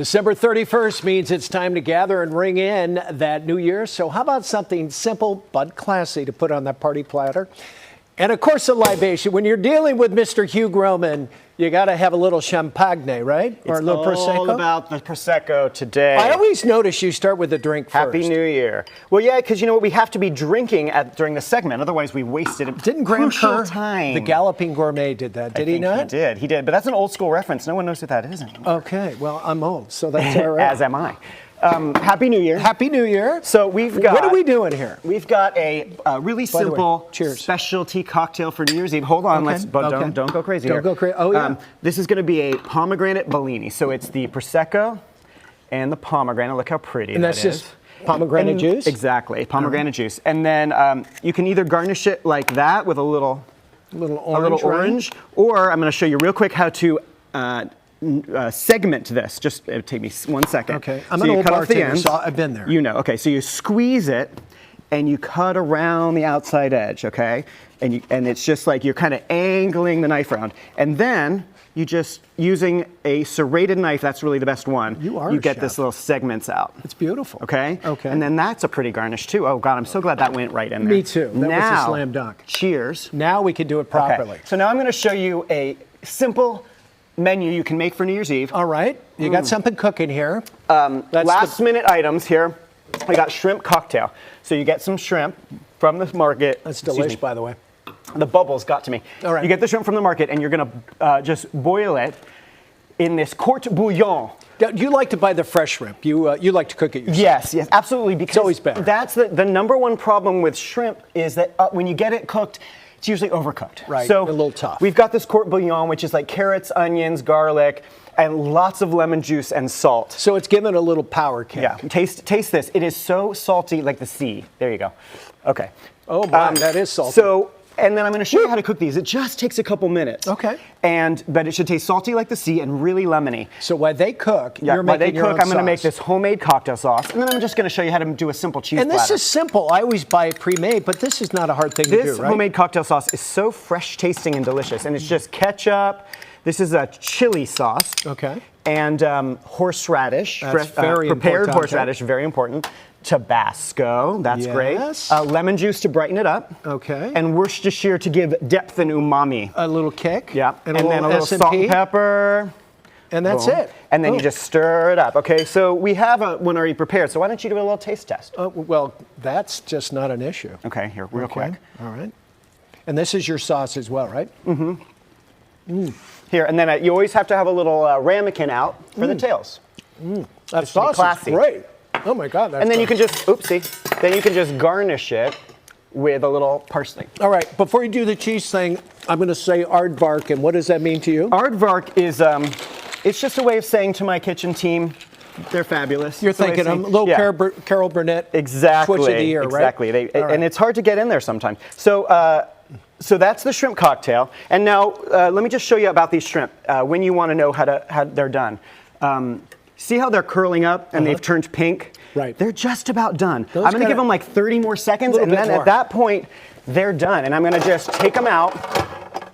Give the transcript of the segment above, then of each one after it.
December 31st means it's time to gather and ring in that new year. So how about something simple but classy to put on that party platter? And of course, a libation. When you're dealing with Mr. Hugh Groman, you got to have a little champagne, right? Or a little Prosecco? It's all about the Prosecco today. I always notice you start with the drink first. Happy New Year. Well, yeah, because you know what? We have to be drinking during the segment. Otherwise, we wasted a crucial time. The Galloping Gourmet, did that, did he not? He did. But that's an old school reference. No one knows what that is anymore. Okay, well, I'm old, so that's all right. As am I. Happy New Year. Happy New Year. So we've got... What are we doing here? We've got a really simple specialty cocktail for New Year's Eve. Hold on, don't go crazy here. Don't go crazy. Oh, yeah. This is going to be a Pomegranate Bellini. So it's the Prosecco and the pomegranate. Look how pretty and that is. Just pomegranate juice? Exactly, pomegranate juice. And then you can either garnish it like that with a little orange, or I'm going to show you real quick how to segment this. Just take me 1 second. Okay, I'm an old bartender, so I've been there. You know, okay, so you squeeze it and you cut around the outside edge, okay? And it's just like you're kind of angling the knife around. And then you just, using a serrated knife, that's really the best one. You get this little segments out. It's beautiful. Okay? Okay. And then that's a pretty garnish too. Oh God, I'm so glad that went right in there. Me too. That was a slam dunk. Cheers. Now we can do it properly. Okay. So now I'm going to show you a simple menu you can make for New Year's Eve. All right. You got something cooking here. Last minute items here. I got shrimp cocktail. So you get some shrimp from the market. That's delicious, by the way. The bubbles got to me. All right. You get the shrimp from the market and you're going to just boil it in this Court Bouillon. You like to buy the fresh shrimp. You like to cook it yourself. Yes, absolutely. Because it's always better. That's the number one problem with shrimp is that when you get it cooked, it's usually overcooked. Right, so a little tough. We've got this Court Bouillon, which is like carrots, onions, garlic, and lots of lemon juice and salt. So it's given a little power kick. Yeah, taste this. It is so salty, like the sea. There you go. Okay. Oh my, that is salty. So, and then I'm going to show you how to cook these. It just takes a couple minutes. Okay. But it should taste salty like the sea and really lemony. So while they cook, you're making your own sauce. I'm going to make this homemade cocktail sauce, and then I'm just going to show you how to do a simple cheese platter. And this is simple. I always buy pre-made, but this is not a hard thing to do, right? This homemade cocktail sauce is so fresh tasting and delicious, and it's just ketchup. This is a chili sauce. Okay. And horseradish. That's very prepared important. Horseradish, very important. Tabasco, that's great. Lemon juice to brighten it up. Okay. And Worcestershire to give depth and umami. A little kick. Yeah. And then a little salt and pepper. And that's it. And then you just stir it up. Okay, so we have one already prepared, so why don't you do a little taste test? Well, that's just not an issue. Okay, here, real quick. All right. And this is your sauce as well, right? Mm-hmm. Here, and then you always have to have a little ramekin out for the tails. That sauce is great. Oh my God, that's And then you can just, then you can just garnish it with a little parsley. All right, before you do the cheese thing, I'm going to say aardvark, and what does that mean to you? Aardvark is, it's just a way of saying to my kitchen team, they're fabulous. You're thinking a little Carol Burnett exactly, twitch of the ear, right? Exactly, and it's hard to get in there sometimes. So, so that's the shrimp cocktail. And now, let me just show you about these shrimp when you want to know how they're done. See how they're curling up and they've turned pink? Right. They're just about done. I'm going to give them like 30 more seconds, and then at that point, they're done. And I'm going to just take them out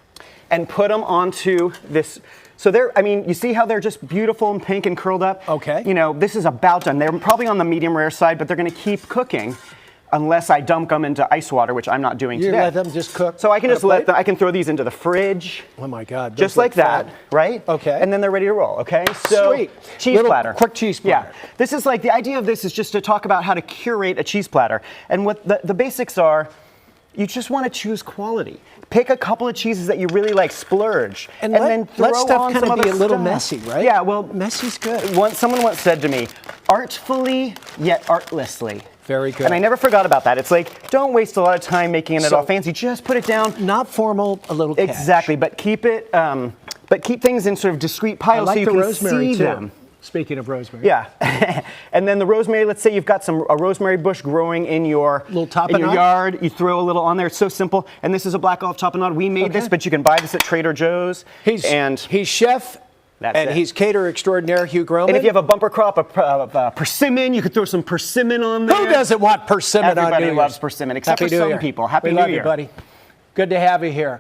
and put them onto this. So you see how they're just beautiful and pink and curled up? Okay. You know, this is about done. They're probably on the medium rare side, but they're going to keep cooking unless I dunk them into ice water, which I'm not doing today. You let them just cook? So I can just let them, I can throw these into the fridge. Oh my God. Just like that, right? Okay. And then they're ready to roll, okay? So, sweet. Cheese platter. Quick cheese platter. Yeah. This is like, the idea of this is just to talk about how to curate a cheese platter. And what the basics are, you just want to choose quality. Pick a couple of cheeses that you really like, splurge, and then throw let stuff on kind some of be other a little stuff. messy, right? Yeah, well, messy's good. Someone once said to me, artfully yet artlessly. Very good. And I never forgot about that. It's like, don't waste a lot of time making it all fancy. Just put it down. Not formal, a little cash. Exactly, but keep it, but keep things in sort of discrete piles so you can see them. Speaking of rosemary. Yeah. And then the rosemary, let's say you've got a rosemary bush growing in your yard. You throw a little on there. It's so simple. And this is a black olive tapenade. We made this, but you can buy this at Trader Joe's. He's chef. He's caterer extraordinaire, Hugh Groman. And if you have a bumper crop of persimmon, you could throw some persimmon on there. Who doesn't want persimmon on New Year's? Everybody loves persimmon, except for some people. Happy New Year. We love you, buddy. Good to have you here.